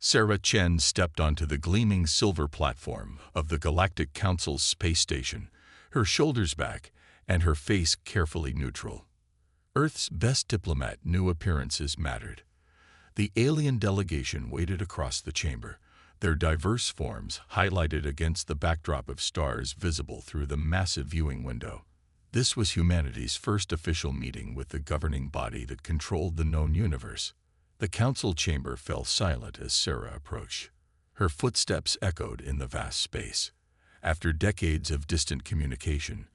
Sarah Chen stepped onto the gleaming silver platform of the Galactic Council's space station, her shoulders back and her face carefully neutral. Earth's best diplomat knew appearances mattered. The alien delegation waited across the chamber, their diverse forms highlighted against the backdrop of stars visible through the massive viewing window. This was humanity's first official meeting with the governing body that controlled the known universe. The council chamber fell silent as Sarah approached. Her footsteps echoed in the vast space. After decades of distant communication,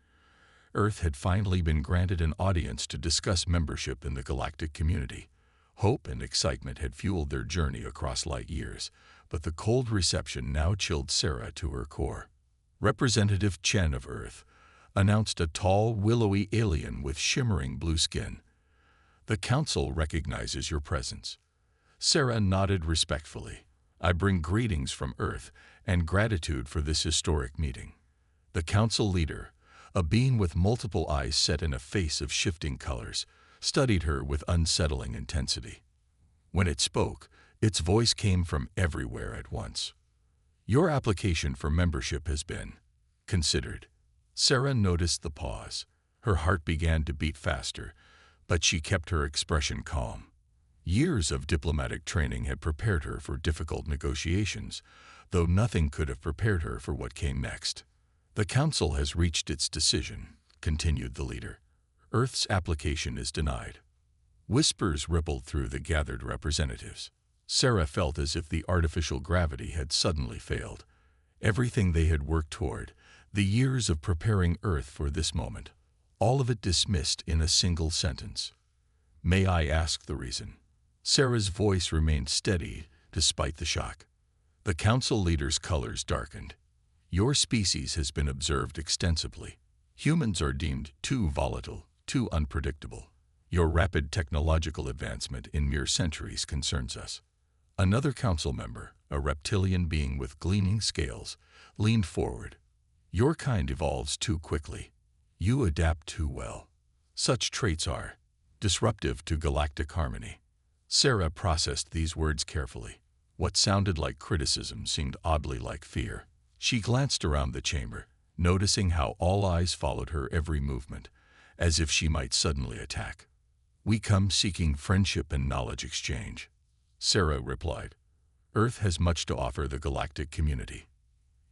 Earth had finally been granted an audience to discuss membership in the galactic community. Hope and excitement had fueled their journey across light years, but the cold reception now chilled Sarah to her core. Representative Chen of Earth announced a tall, willowy alien with shimmering blue skin. "The council recognizes your presence." Sarah nodded respectfully. "I bring greetings from Earth and gratitude for this historic meeting." The council leader, a being with multiple eyes set in a face of shifting colors, studied her with unsettling intensity. When it spoke, its voice came from everywhere at once. "Your application for membership has been considered." Sarah noticed the pause. Her heart began to beat faster, but she kept her expression calm. Years of diplomatic training had prepared her for difficult negotiations, though nothing could have prepared her for what came next. "The council has reached its decision," continued the leader. "Earth's application is denied." Whispers rippled through the gathered representatives. Sarah felt as if the artificial gravity had suddenly failed. Everything they had worked toward, the years of preparing Earth for this moment, all of it dismissed in a single sentence. "May I ask the reason?" Sarah's voice remained steady despite the shock. The council leader's colors darkened. "Your species has been observed extensively. Humans are deemed too volatile, too unpredictable. Your rapid technological advancement in mere centuries concerns us." Another council member, a reptilian being with gleaming scales, leaned forward. "Your kind evolves too quickly. You adapt too well. Such traits are disruptive to galactic harmony." Sarah processed these words carefully. What sounded like criticism seemed oddly like fear. She glanced around the chamber, noticing how all eyes followed her every movement, as if she might suddenly attack. "We come seeking friendship and knowledge exchange," Sarah replied. "Earth has much to offer the galactic community."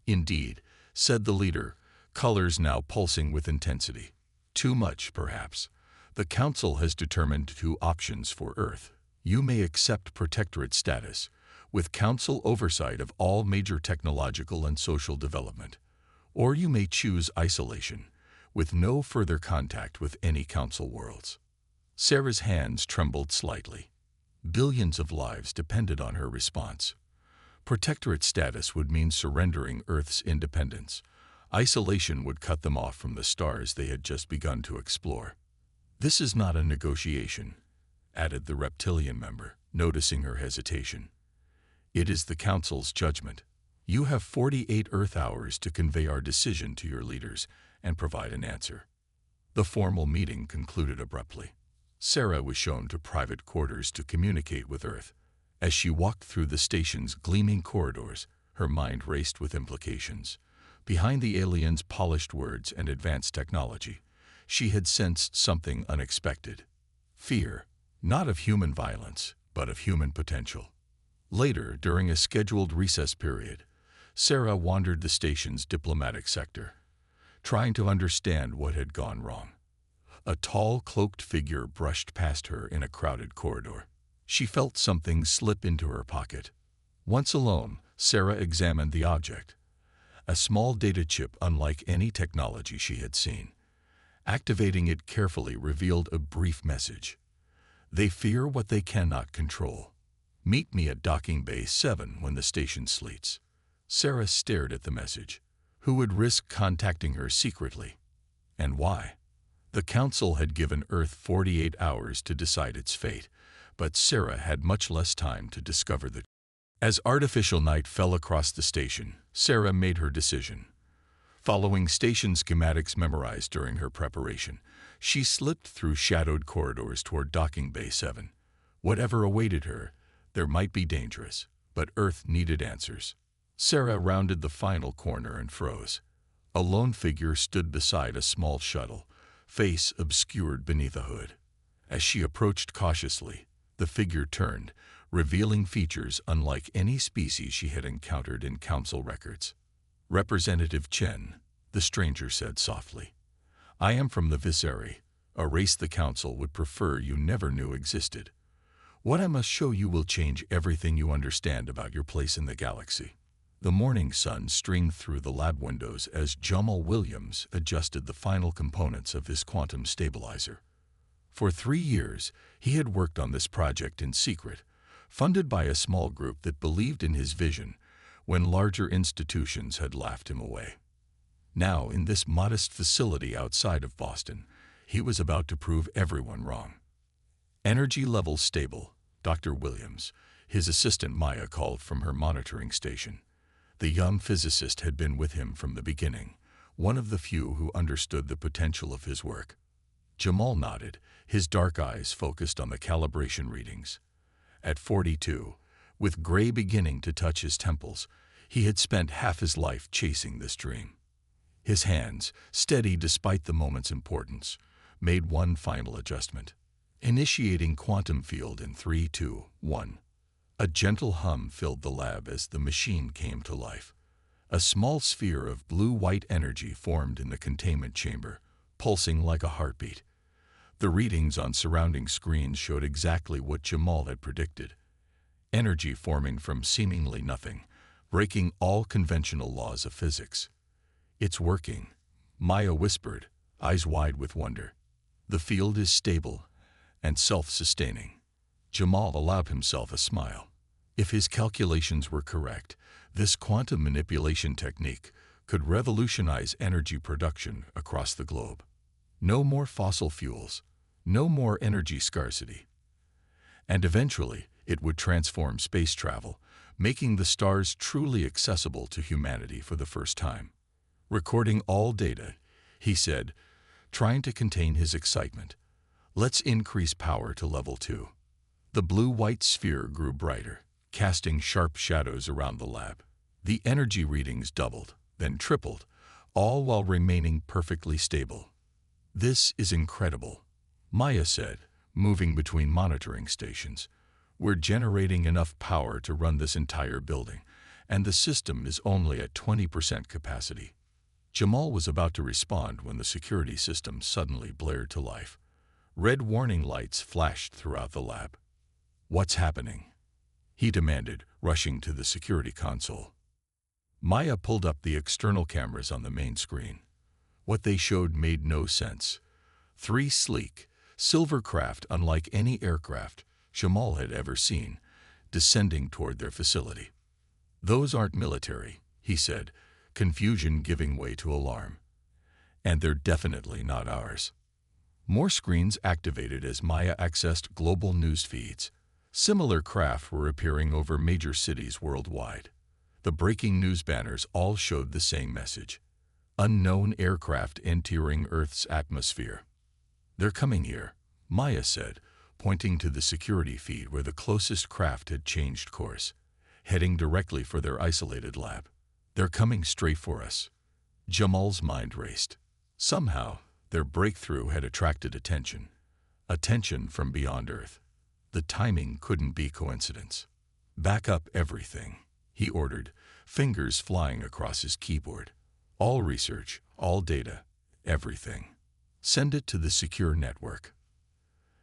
"Indeed," said the leader, colors now pulsing with intensity. "Too much, perhaps. The council has determined two options for Earth. You may accept protectorate status, with council oversight of all major technological and social development, or you may choose isolation, with no further contact with any council worlds." Sarah's hands trembled slightly. Billions of lives depended on her response. Protectorate status would mean surrendering Earth's independence. Isolation would cut them off from the stars they had just begun to explore. "This is not a negotiation," added the reptilian member, noticing her hesitation. "It is the council's judgment. You have 48 Earth hours to convey our decision to your leaders and provide an answer." The formal meeting concluded abruptly. Sarah was shown to private quarters to communicate with Earth. As she walked through the station's gleaming corridors, her mind raced with implications. Behind the aliens' polished words and advanced technology, she had sensed something unexpected. Fear, not of human violence, but of human potential. Later, during a scheduled recess period, Sarah wandered the station's diplomatic sector, trying to understand what had gone wrong. A tall, cloaked figure brushed past her in a crowded corridor. She felt something slip into her pocket. Once alone, Sarah examined the object. A small data chip unlike any technology she had seen. Activating it carefully revealed a brief message. "They fear what they cannot control. Meet me at Docking Bay 7 when the station sleeps." Sarah stared at the message. Who would risk contacting her secretly? And why? The council had given Earth 48 hours to decide its fate, but Sarah had much less time to discover the truth. As artificial night fell across the station, Sarah made her decision. Following station schematics memorized during her preparation, she slipped through shadowed corridors toward Docking Bay 7. Whatever awaited her, there might be dangerous, but Earth needed answers. Sarah rounded the final corner and froze. A lone figure stood beside a small shuttle, face obscured beneath a hood. As she approached cautiously, the figure turned, revealing features unlike any species she had encountered in council records. "Representative Chen," the stranger said softly. "I am from the Viserai, a race the council would prefer you never knew existed. What I must show you will change everything you understand about your place in the galaxy." The morning sun streamed through the lab windows as Jamal Williams adjusted the final components of his quantum stabilizer. For 3 years, he had worked on this project in secret, funded by a small group that believed in his vision when larger institutions had laughed him away. Now, in this modest facility outside of Boston, he was about to prove everyone wrong. "Energy levels stable," Dr. Williams, his assistant Maya, called from her monitoring station. The young physicist had been with him from the beginning, one of the few who understood the potential of his work. Jamal nodded, his dark eyes focused on the calibration readings. At 42, with gray beginning to touch his temples, he had spent half his life chasing this dream. His hands, steady despite the moment's importance, made one final adjustment, initiating quantum field in 3, 2, 1. A gentle hum filled the lab as the machine came to life. A small sphere of blue-white energy formed in the containment chamber, pulsing like a heartbeat. The readings on surrounding screens showed exactly what Jamal had predicted. Energy forming from seemingly nothing, breaking all conventional laws of physics. "It's working," Maya whispered, eyes wide with wonder. "The field is stable and self-sustaining." Jamal allowed himself a smile. If his calculations were correct, this quantum manipulation technique could revolutionize energy production across the globe. No more fossil fuels, no more energy scarcity. And eventually, it would transform space travel, making the stars truly accessible to humanity for the first time. "Recording all data," he said, trying to contain his excitement. "Let's increase power to level 2. The blue-white sphere grew brighter, casting sharp shadows around the lab. The energy readings doubled, then tripled, all while remaining perfectly stable. "This is incredible," Maya said, moving between monitoring stations. "We're generating enough power to run this entire building, and the system is only at 20% capacity." Jamal was about to respond when the security system suddenly blared to life. Red warning lights flashed throughout the lab. "What's happening?" he demanded, rushing to the security console. Maya pulled up the external cameras on the main screen. What they showed made no sense. 3 sleek, silver craft unlike any aircraft Jamal had ever seen, descending toward their facility. "Those aren't military," he said, confusion giving way to alarm. "And they're definitely not ours." More screens activated as Maya accessed global news feeds. Similar craft were appearing over major cities worldwide. The breaking news banners all showed the same message: unknown aircraft entering Earth's atmosphere. "They're coming here," Maya said, pointing to the security feed where the closest craft had changed course, heading directly for their isolated lab. "They're coming straight for us." Jamal's mind raced. Somehow, their breakthrough had attracted attention. Attention from beyond Earth. The timing couldn't be coincidence. "Back up everything," he ordered, fingers flying across his keyboard. "All research, all data, everything. Send it to the secure network."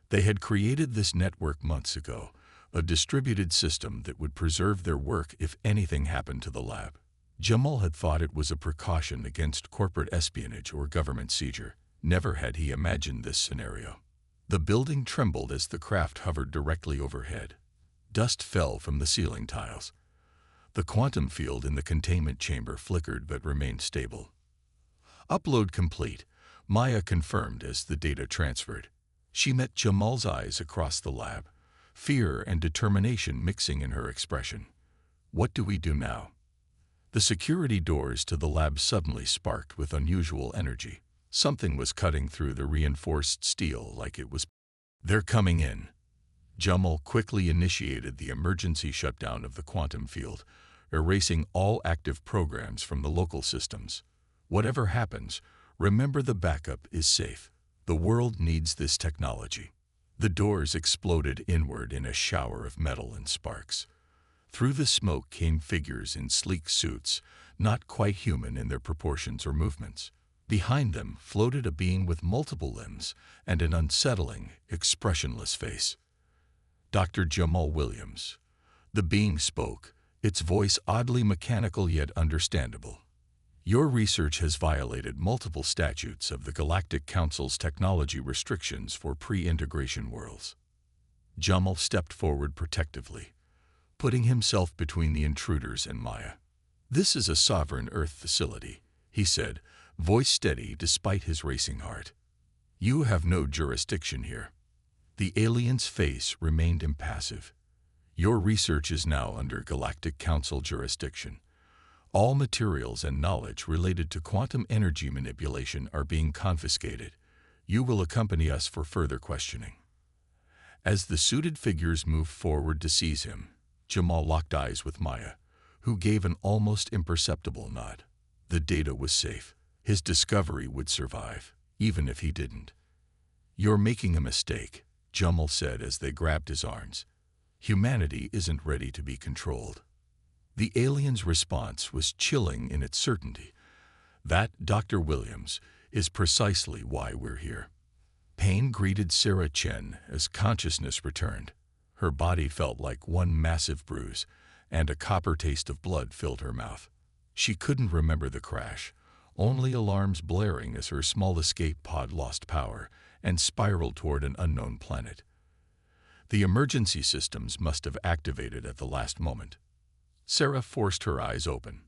They had created this network months ago, a distributed system that would preserve their work if anything happened to the lab. Jamal had thought it was a precaution against corporate espionage or government seizure. Never had he imagined this scenario. The building trembled as the craft hovered directly overhead. Dust fell from the ceiling tiles. The quantum field in the containment chamber flickered but remained stable. "Upload complete," Maya confirmed as the data transferred. She met Jamal's eyes across the lab, fear and determination mixing in her expression. "What do we do now?" The security doors to the lab suddenly sparked with unusual energy. Something was cutting through the reinforced steel like it was. "They're coming in," Jamal quickly initiated the emergency shutdown of the quantum field, erasing all active programs from the local systems. Whatever happens, remember the backup is safe. The world needs this technology. The doors exploded inward in a shower of metal and sparks. Through the smoke came figures in sleek suits, not quite human in their proportions or movements. Behind them floated a being with multiple limbs and an unsettling, expressionless face. Dr. Jamal Williams. The being spoke, its voice oddly mechanical yet understandable. Your research has violated multiple statutes of the Galactic Council's technology restrictions for pre-integration worlds. Jamal stepped forward protectively, putting himself between the intruders and Maya. This is a sovereign Earth facility, he said, voice steady despite his racing heart. You have no jurisdiction here. The alien's face remained impassive. Your research is now under Galactic Council jurisdiction. All materials and knowledge related to quantum energy manipulation are being confiscated. You will accompany us for further questioning. As the suited figures moved forward to seize him, Jamal locked eyes with Maya, who gave an almost imperceptible nod. The data was safe. His discovery would survive, even if he didn't. You're making a mistake, Jamal said as they grabbed his arms. Humanity isn't ready to be controlled. The alien's response was chilling in its certainty. That, Dr. Williams, is precisely why we're here. Pain greeted Sarah Chen as consciousness returned. Her body felt like one massive bruise, and a copper taste of blood filled her mouth. She couldn't remember the crash, only alarms blaring as her small escape pod lost power and spiraled toward an unknown planet. The emergency systems must have activated at the last moment. Sarah forced her eyes open.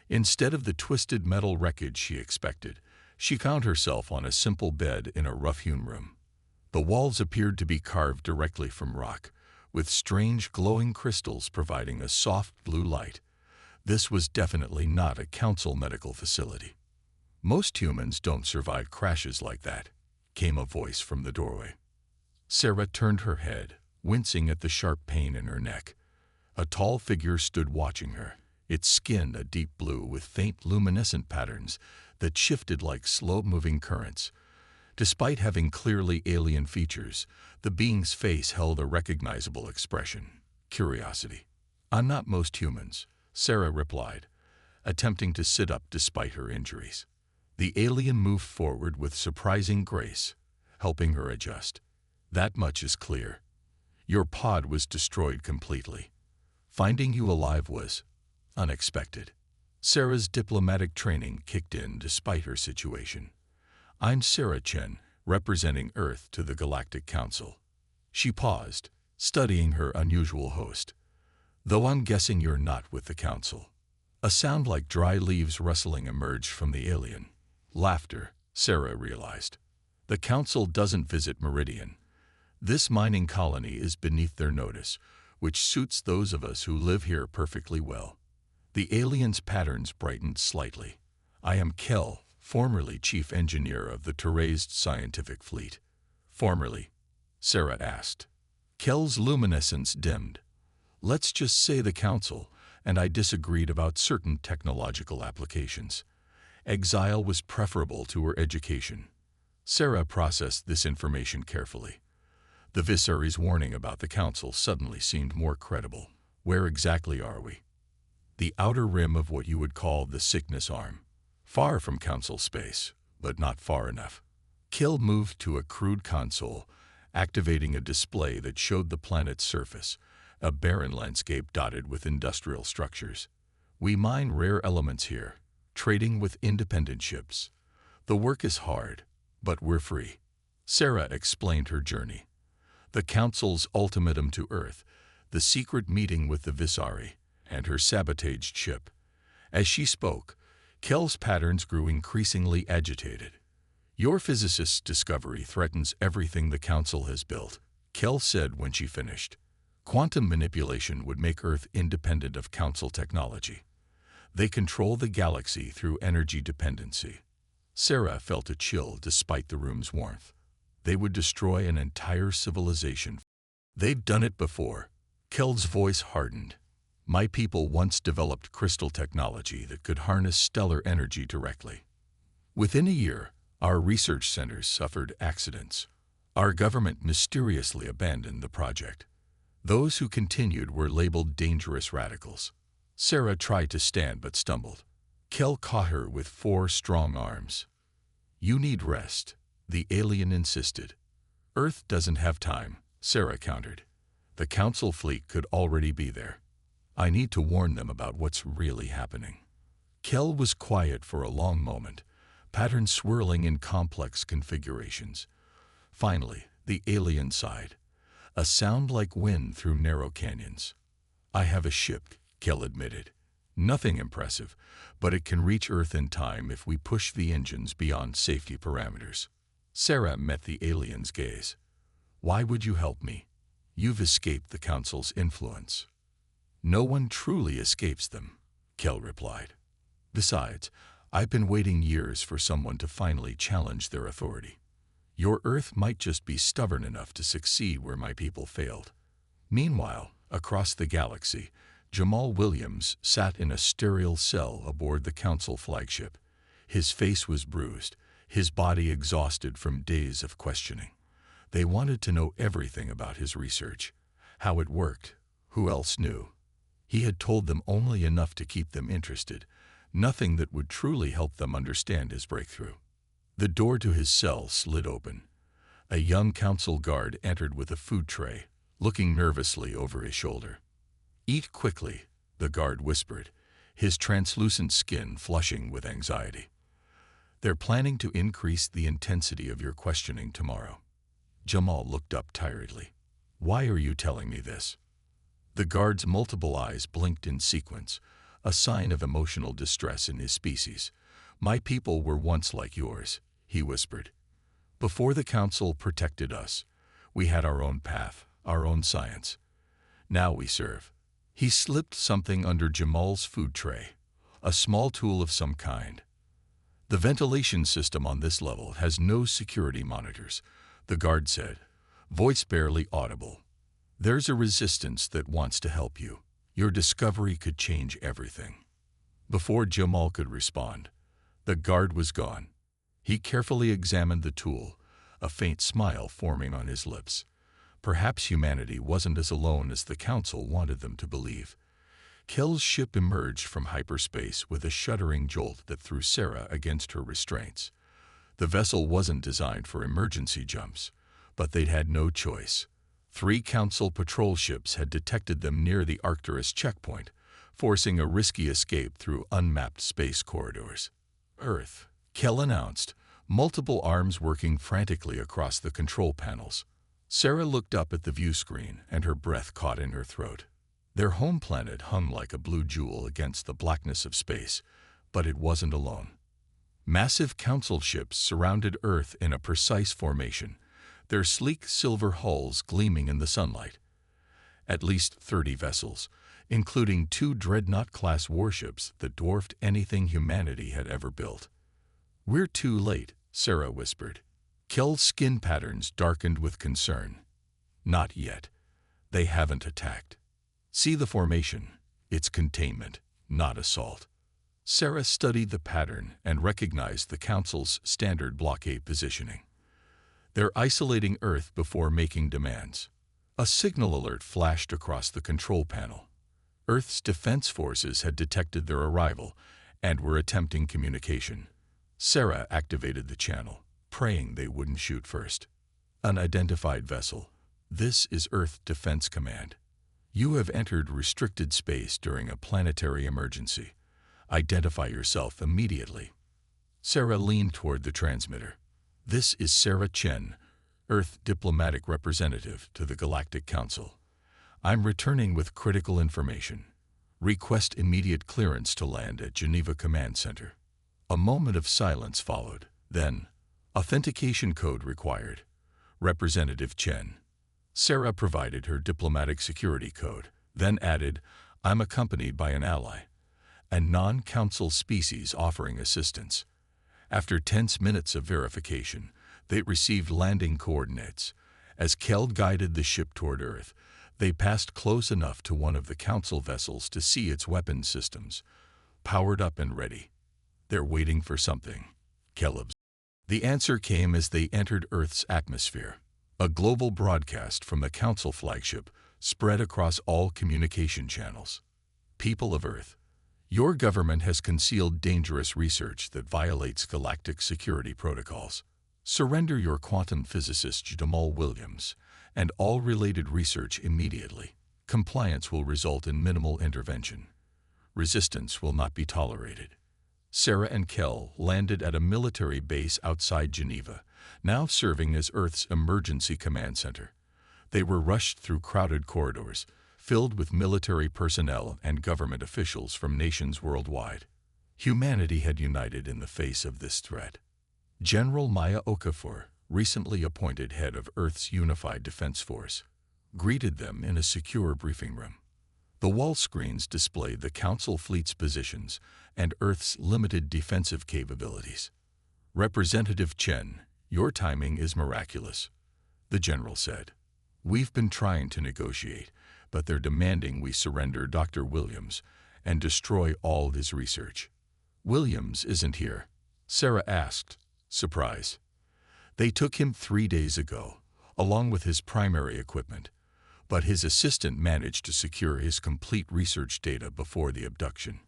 Instead of the twisted metal wreckage she expected, she found herself on a simple bed in a rough-hewn room. The walls appeared to be carved directly from rock, with strange glowing crystals providing a soft blue light. This was definitely not a council medical facility. Most humans don't survive crashes like that, came a voice from the doorway. Sarah turned her head, wincing at the sharp pain in her neck. A tall figure stood watching her, its skin a deep blue with faint luminescent patterns that shifted like slow-moving currents. Despite having clearly alien features, the being's face held a recognizable expression: curiosity. I'm not most humans, Sarah replied, attempting to sit up despite her injuries. The alien moved forward with surprising grace, helping her adjust. That much is clear. Your pod was destroyed completely. Finding you alive was unexpected. Sarah's diplomatic training kicked in despite her situation. I'm Sarah Chen, representing Earth to the Galactic Council. She paused, studying her unusual host. Though I'm guessing you're not with the Council. A sound like dry leaves rustling emerged from the alien. Laughter, Sarah realized. The Council doesn't visit Meridian. This mining colony is beneath their notice, which suits those of us who live here perfectly well. The alien's patterns brightened slightly. I am Kel, formerly chief engineer of the Terrazed scientific fleet. Formerly? Sarah asked. Kel's luminescence dimmed. Let's just say the Council and I disagreed about certain technological applications. Exile was preferable to her education. Sarah processed this information carefully. The Visary's warning about the Council suddenly seemed more credible. Where exactly are we? The outer rim of what you would call the Cygnus Arm. Far from Council space, but not far enough. Kel moved to a crude console, activating a display that showed the planet's surface, a barren landscape dotted with industrial structures. We mine rare elements here, trading with independent ships. The work is hard, but we're free. Sarah explained her journey. The Council's ultimatum to Earth, the secret meeting with the Visari, and her sabotaged ship. As she spoke, Kel's patterns grew increasingly agitated. Your physicist's discovery threatens everything the Council has built, Kel said when she finished. Quantum manipulation would make Earth independent of Council technology. They control the galaxy through energy dependency. Sarah felt a chill despite the room's warmth. They would destroy an entire civilization They've done it before. Kell's voice hardened. My people once developed crystal technology that could harness stellar energy directly. Within a year, our research centers suffered accidents. Our government mysteriously abandoned the project. Those who continued were labeled dangerous radicals. Sarah tried to stand but stumbled. Kell caught her with 4 strong arms. You need rest, the alien insisted. Earth doesn't have time, Sarah countered. The council fleet could already be there. I need to warn them about what's really happening. Kell was quiet for a long moment, patterns swirling in complex configurations. Finally, the alien sighed, a sound like wind through narrow canyons. I have a ship, Kell admitted. Nothing impressive, but it can reach Earth in time if we push the engines beyond safety parameters. Sarah met the alien's gaze. Why would you help me? You've escaped the Council's influence. No one truly escapes them, Kell replied. Besides, I've been waiting years for someone to finally challenge their authority. Your Earth might just be stubborn enough to succeed where my people failed. Meanwhile, across the galaxy, Jamal Williams sat in a sterile cell aboard the Council flagship. His face was bruised, his body exhausted from days of questioning. They wanted to know everything about his research, how it worked, who else knew. He had told them only enough to keep them interested, nothing that would truly help them understand his breakthrough. The door to his cell slid open. A young council guard entered with a food tray, looking nervously over his shoulder. Eat quickly, the guard whispered, his translucent skin flushing with anxiety. They're planning to increase the intensity of your questioning tomorrow. Jamal looked up tiredly. Why are you telling me this? The guard's multiple eyes blinked in sequence, a sign of emotional distress in his species. My people were once like yours, he whispered. Before the council protected us, we had our own path, our own science. Now we serve. He slipped something under Jamal's food tray, a small tool of some kind. The ventilation system on this level has no security monitors, the guard said, voice barely audible. There's a resistance that wants to help you. Your discovery could change everything. Before Jamal could respond, the guard was gone. He carefully examined the tool, a faint smile forming on his lips. Perhaps humanity wasn't as alone as the Council wanted them to believe. Kell's ship emerged from hyperspace with a shuddering jolt that threw Sarah against her restraints. The vessel wasn't designed for emergency jumps, but they'd had no choice. 3 Council patrol ships had detected them near the Arcturus checkpoint, forcing a risky escape through unmapped space corridors. Earth, Kell announced, multiple arms working frantically across the control panels. Sarah looked up at the view screen, and her breath caught in her throat. Their home planet hung like a blue jewel against the blackness of space, but it wasn't alone. Massive Council ships surrounded Earth in a precise formation, their sleek silver hulls gleaming in the sunlight. At least 30 vessels, including 2 Dreadnought-class warships that dwarfed anything humanity had ever built. We're too late, Sarah whispered. Kell's skin patterns darkened with concern. Not yet. They haven't attacked. See the formation. It's containment, not assault. Sarah studied the pattern and recognized the Council's standard blockade positioning. They're isolating Earth before making demands. A signal alert flashed across the control panel. Earth's defense forces had detected their arrival and were attempting communication. Sarah activated the channel, praying they wouldn't shoot first. Unidentified vessel. This is Earth Defense Command. You have entered restricted space during a planetary emergency. Identify yourself immediately. Sarah leaned toward the transmitter. This is Sarah Chen, Earth Diplomatic Representative to the Galactic Council. I'm returning with critical information. Request immediate clearance to land at Geneva Command Center. A moment of silence followed. Then, authentication code required. Representative Chen. Sarah provided her diplomatic security code, then added, I'm accompanied by an ally, a non-council species offering assistance. After tense minutes of verification, they received landing coordinates, As Kell guided the ship toward Earth, they passed close enough to one of the Council vessels to see its weapon systems, powered up and ready. They're waiting for something, Kell observed. The answer came as they entered Earth's atmosphere. A global broadcast from the Council flagship spread across all communication channels. People of Earth, your government has concealed dangerous research that violates galactic security protocols. Surrender your quantum physicist Jamal Williams and all related research immediately. Compliance will result in minimal intervention. Resistance will not be tolerated. Sarah and Kell landed at a military base outside Geneva, now serving as Earth's emergency command center. They were rushed through crowded corridors, filled with military personnel and government officials from nations worldwide. Humanity had united in the face of this threat. General Maya Okafor, recently appointed head of Earth's Unified Defense Force, greeted them in a secure briefing room. The wall screens displayed the Council fleet's positions and Earth's limited defensive capabilities. Representative Chen, your timing is miraculous, the general said. We've been trying to negotiate, but they're demanding we surrender Dr. Williams and destroy all his research. Williams isn't here, Sarah asked, surprised. They took him 3 days ago, along with his primary equipment, but his assistant managed to secure his complete research data before the abduction.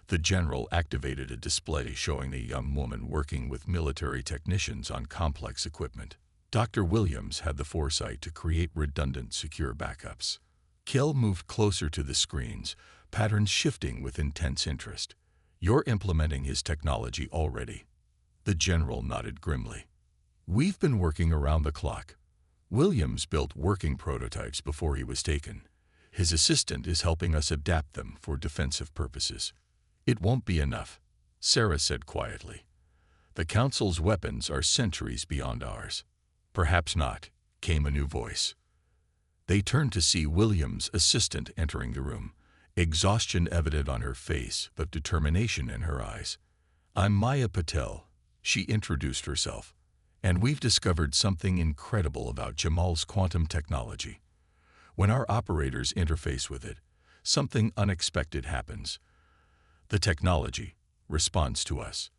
The general activated a display showing a young woman working with military technicians on complex equipment. Dr. Williams had the foresight to create redundant, secure backups. Kell moved closer to the screens, patterns shifting with intense interest. You're implementing his technology already. The general nodded grimly. We've been working around the clock. Williams built working prototypes before he was taken. His assistant is helping us adapt them for defensive purposes. It won't be enough, Sarah said quietly. The Council's weapons are centuries beyond ours. Perhaps not, came a new voice. They turned to see Williams' assistant entering the room, exhaustion evident on her face but determination in her eyes. I'm Maya Patel, she introduced herself, and we've discovered something incredible about Jamal's quantum technology. When our operators interface with it, something unexpected happens. The technology responds to us,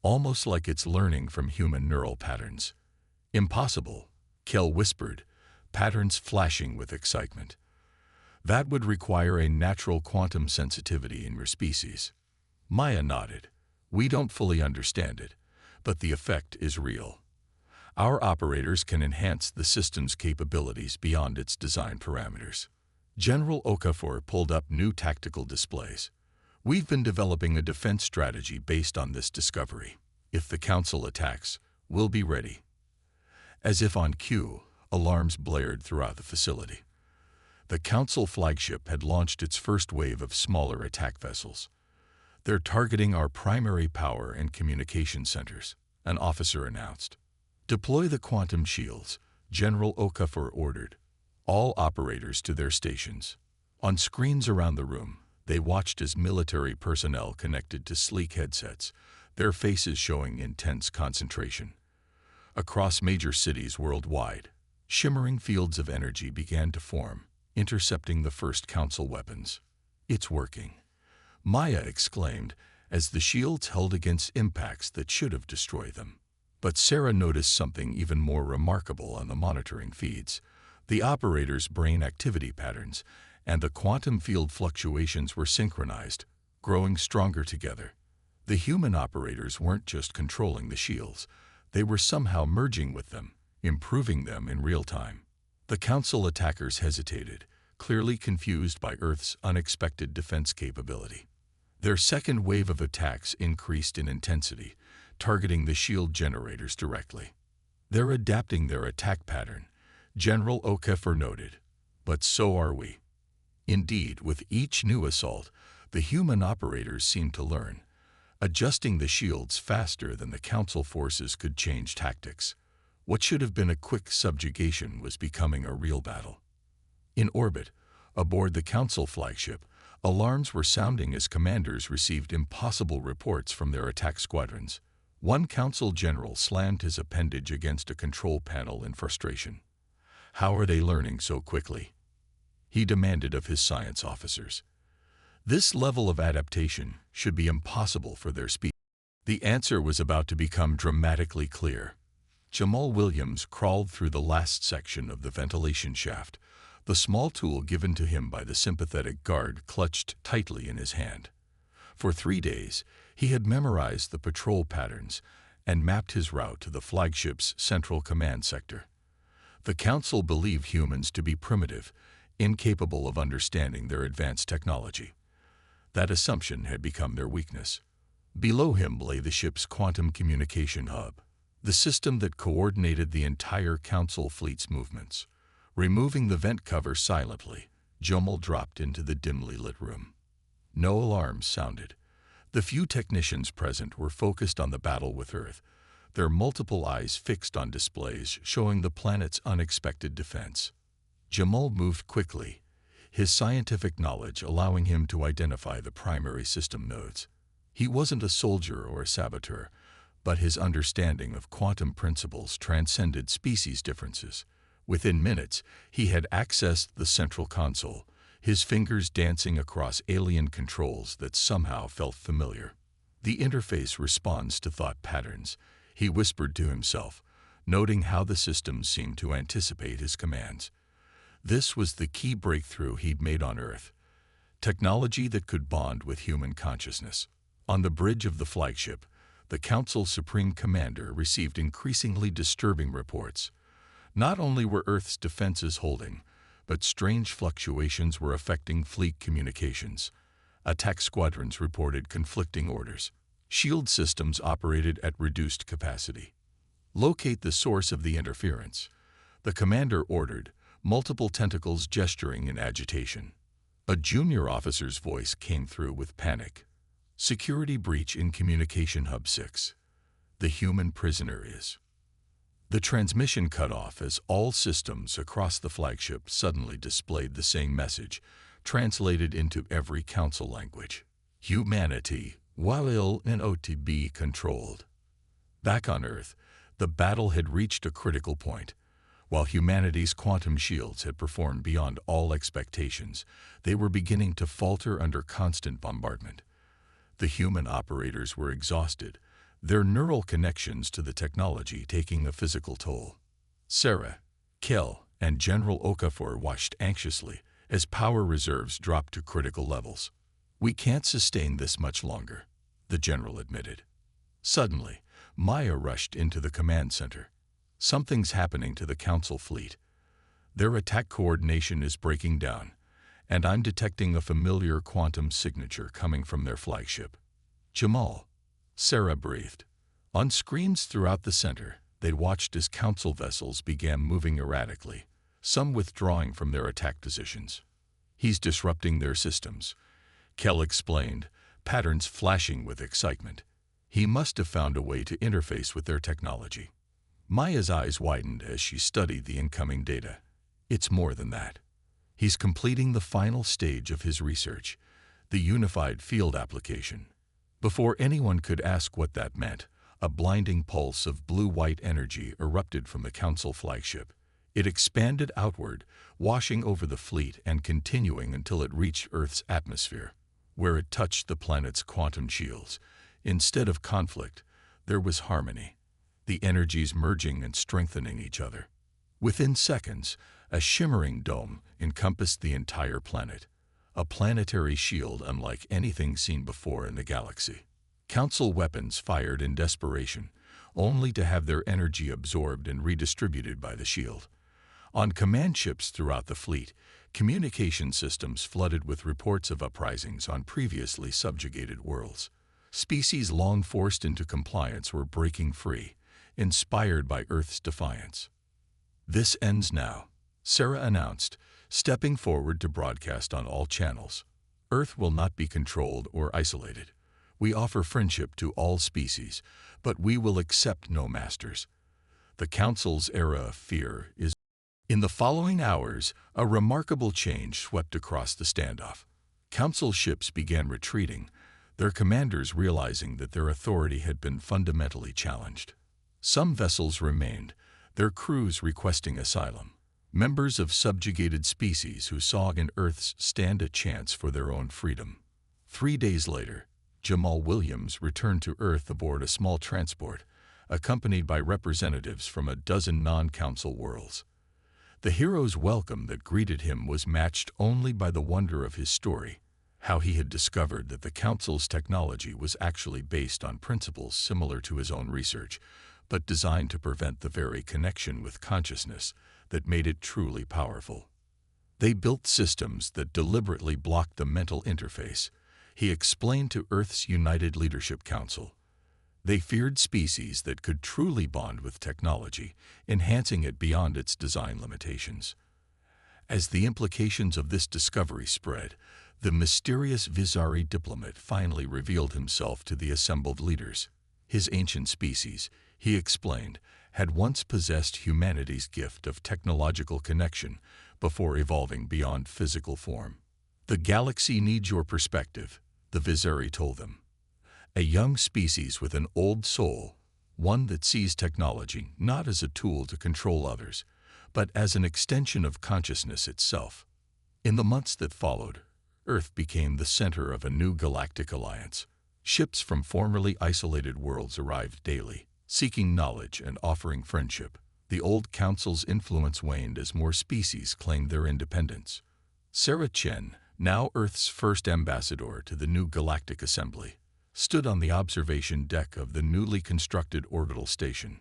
almost like it's learning from human neural patterns. Impossible, Kell whispered, patterns flashing with excitement. That would require a natural quantum sensitivity in your species. Maya nodded. We don't fully understand it, but the effect is real. Our operators can enhance the system's capabilities beyond its design parameters. General Okafor pulled up new tactical displays. We've been developing a defense strategy based on this discovery. If the Council attacks, we'll be ready. As if on cue, alarms blared throughout the facility. The Council flagship had launched its first wave of smaller attack vessels. They're targeting our primary power and communication centers, an officer announced. Deploy the quantum shields, General Okafor ordered. All operators to their stations. On screens around the room, they watched as military personnel connected to sleek headsets, their faces showing intense concentration. Across major cities worldwide, shimmering fields of energy began to form, intercepting the first Council weapons. It's working, Maya exclaimed as the shields held against impacts that should have destroyed them. But Sarah noticed something even more remarkable on the monitoring feeds. The operators' brain activity patterns and the quantum field fluctuations were synchronized, growing stronger together. The human operators weren't just controlling the shields, they were somehow merging with them, improving them in real time. The Council attackers hesitated, clearly confused by Earth's unexpected defense capability. Their second wave of attacks increased in intensity, targeting the shield generators directly. They're adapting their attack pattern, General Okafor noted. But so are we. Indeed, with each new assault, the human operators seemed to learn, adjusting the shields faster than the Council forces could change tactics. What should have been a quick subjugation was becoming a real battle. In orbit, aboard the Council flagship, alarms were sounding as commanders received impossible reports from their attack squadrons. One Council general slammed his appendage against a control panel in frustration. How are they learning so quickly? He demanded of his science officers. This level of adaptation should be impossible for their species. The answer was about to become dramatically clear. Jamal Williams crawled through the last section of the ventilation shaft, the small tool given to him by the sympathetic guard clutched tightly in his hand. For 3 days, he had memorized the patrol patterns and mapped his route to the flagship's central command sector. The Council believed humans to be primitive, incapable of understanding their advanced technology. That assumption had become their weakness. Below him lay the ship's quantum communication hub, the system that coordinated the entire Council fleet's movements. Removing the vent cover silently, Jamal dropped into the dimly lit room. No alarms sounded. The few technicians present were focused on the battle with Earth, their multiple eyes fixed on displays showing the planet's unexpected defense. Jamal moved quickly, his scientific knowledge allowing him to identify the primary system nodes. He wasn't a soldier or a saboteur, but his understanding of quantum principles transcended species differences. Within minutes, he had accessed the central console, his fingers dancing across alien controls that somehow felt familiar. The interface responds to thought patterns, he whispered to himself, noting how the system seemed to anticipate his commands. This was the key breakthrough he'd made on Earth, technology that could bond with human consciousness. On the bridge of the flagship, the Council's Supreme Commander received increasingly disturbing reports. Not only were Earth's defenses holding, but strange fluctuations were affecting fleet communications. Attack squadrons reported conflicting orders. Shield systems operated at reduced capacity. Locate the source of the interference, the commander ordered, multiple tentacles gesturing in agitation. A junior officer's voice came through with panic. Security breach in Communication Hub 6. The human prisoner is. The transmission cut off as all systems across the flagship suddenly displayed the same message, translated into every Council language. Humanity, while ill and OTB controlled. Back on Earth, the battle had reached a critical point. While humanity's quantum shields had performed beyond all expectations, they were beginning to falter under constant bombardment. The human operators were exhausted, their neural connections to the technology taking a physical toll. Sarah, Kel, and General Okafor watched anxiously as power reserves dropped to critical levels. "We can't sustain this much longer," the general admitted. Suddenly, Maya rushed into the command center. "Something's happening to the Council fleet. Their attack coordination is breaking down, and I'm detecting a familiar quantum signature coming from their flagship." "Jamal," Sarah breathed. On screens throughout the center, they watched as Council vessels began moving erratically, some withdrawing from their attack positions. "He's disrupting their systems," Kel explained, patterns flashing with excitement. "He must have found a way to interface with their technology." Maya's eyes widened as she studied the incoming data. "It's more than that. He's completing the final stage of his research, the unified field application." Before anyone could ask what that meant, a blinding pulse of blue-white energy erupted from the Council flagship. It expanded outward, washing over the fleet and continuing until it reached Earth's atmosphere. Where it touched the planet's quantum shields, instead of conflict, there was harmony, the energies merging and strengthening each other. Within seconds, a shimmering dome encompassed the entire planet, a planetary shield unlike anything seen before in the galaxy. Council weapons fired in desperation, only to have their energy absorbed and redistributed by the shield. On command ships throughout the fleet, communication systems flooded with reports of uprisings on previously subjugated worlds. Species long forced into compliance were breaking free, inspired by Earth's defiance. "This ends now," Sarah announced, stepping forward to broadcast on all channels. "Earth will not be controlled or isolated. We offer friendship to all species, but we will accept no masters. The Council's era of fear is." In the following hours, a remarkable change swept across the standoff. Council ships began retreating, their commanders realizing that their authority had been fundamentally challenged. Some vessels remained, their crews requesting asylum. members of subjugated species who saw in Earths stand a chance for their own freedom. 3 days later, Jamal Williams returned to Earth aboard a small transport, accompanied by representatives from a dozen non-council worlds. The hero's welcome that greeted him was matched only by the wonder of his story, how he had discovered that the Council's technology was actually based on principles similar to his own research, but designed to prevent the very connection with consciousness that made it truly powerful. They built systems that deliberately blocked the mental interface, he explained to Earth's United Leadership Council. They feared species that could truly bond with technology, enhancing it beyond its design limitations. As the implications of this discovery spread, the mysterious Visari diplomat finally revealed himself to the assembled leaders. His ancient species, he explained, had once possessed humanity's gift of technological connection before evolving beyond physical form. The galaxy needs your perspective, the Visari told them. A young species with an old soul, one that sees technology not as a tool to control others, but as an extension of consciousness itself. In the months that followed, Earth became the center of a new galactic alliance. Ships from formerly isolated worlds arrived daily, seeking knowledge and offering friendship. The old council's influence waned as more species claimed their independence. Sarah Chen, now Earth's first ambassador to the new Galactic Assembly, stood on the observation deck of the newly constructed orbital station.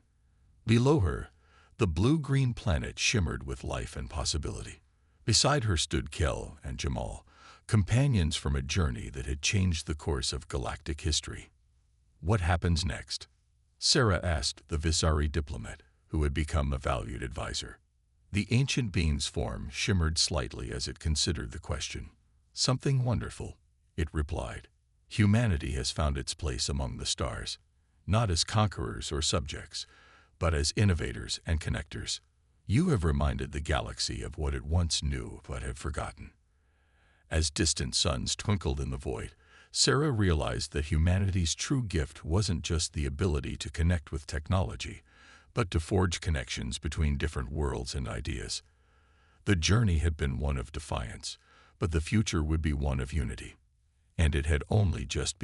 Below her, the blue-green planet shimmered with life and possibility. Beside her stood Kel and Jamal, companions from a journey that had changed the course of galactic history. What happens next? Sarah asked the Visari diplomat, who had become a valued advisor. The ancient being's form shimmered slightly as it considered the question. Something wonderful, it replied. Humanity has found its place among the stars, not as conquerors or subjects, but as innovators and connectors. You have reminded the galaxy of what it once knew but had forgotten. As distant suns twinkled in the void, Sarah realized that humanity's true gift wasn't just the ability to connect with technology, but to forge connections between different worlds and ideas. The journey had been one of defiance, but the future would be one of unity. And it had only just begun.